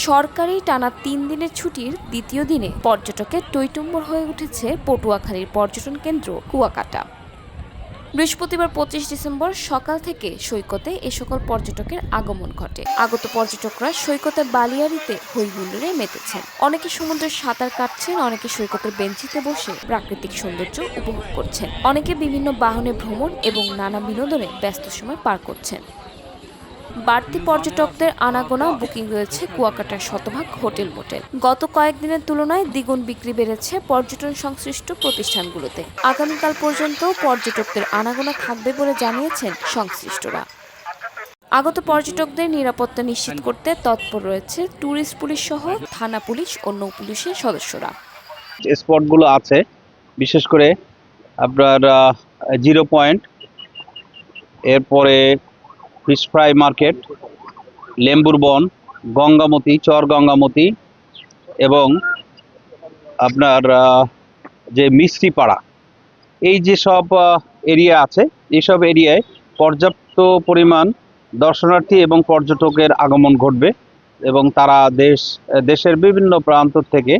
সরকারি টানা ৩ দিনের ছুটির দ্বিতীয় দিনে পর্যটকের টইটুম্বর হয়ে উঠেছে পটুয়াখালীর পর্যটন কেন্দ্র কুয়াকাটা। বৃহস্পতিবার ২৫ ডিসেম্বর সকাল থেকে সৈকতে এ সকল পর্যটকের আগমন ঘটে। আগত পর্যটকরা সৈকতের বালিয়াড়িতে হইহুল্লোড়ে মেতেছেন। অনেকে সমুদ্রে সাঁতার কাটছেন, অনেকে সৈকতের বেঞ্চিতে বসে প্রাকৃতিক সৌন্দর্য উপভোগ করছেন, অনেকে বিভিন্ন বাহনে ভ্রমণ এবং নানা বিনোদনে ব্যস্ত সময় পার করছেন। বাড়তি পর্যটকদের আনাগোনা বুকিং রয়েছে কুয়াকাটার শতভাগ হোটেল মোটেল। গত কয়েকদিনের তুলনায় দ্বিগুণ বিক্রি বেড়েছে পর্যটন সংশ্লিষ্ট প্রতিষ্ঠানগুলোতে। আগামীকাল পর্যন্ত পর্যটকদের আনাগোনা থাকবে বলে জানিয়েছেন সংশ্লিষ্টরা। আগত পর্যটকদের নিরাপত্তা নিশ্চিত করতে তৎপর রয়েছে ট্যুরিস্ট পুলিশ সহ থানা পুলিশ ও নৌ পুলিশের সদস্যরা। স্পটগুলো আছে, বিশেষ করে আপনার জিরো পয়েন্ট, এরপরে ফিশ ফ্রাই মার্কেট, লেম্বুর বন, গঙ্গামতি, চর গঙ্গামতি এবং আপনার যে মিষ্টিপাড়া, এই যে সব এরিয়া আছে, এইসব এরিয়ায় পর্যাপ্ত পরিমাণ দর্শনার্থী এবং পর্যটকের আগমন ঘটবে এবং তারা দেশের বিভিন্ন প্রান্ত থেকে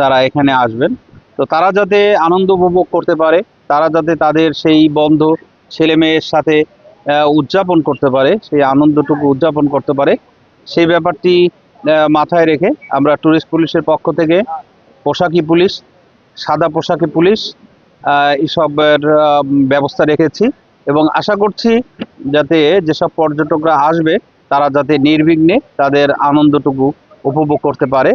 তারা এখানে আসবেন। তো তারা যাতে আনন্দ উপভোগ করতে পারে, তারা যাতে তাদের সেই বন্ধু ছেলে মেয়ের সাথে উদযাপন করতে পারে, সেই আনন্দটুকু উদযাপন করতে পারে, সেই ব্যাপারটি মাথায় রেখে আমরা ট্যুরিস্ট পুলিশের পক্ষ থেকে পোশাকি পুলিশ, সাদা পোশাকি পুলিশ এইসবের ব্যবস্থা রেখেছি এবং আশা করছি যাতে যেসব পর্যটকরা আসবে তারা যাতে নির্বিঘ্নে তাদের আনন্দটুকু উপভোগ করতে পারে।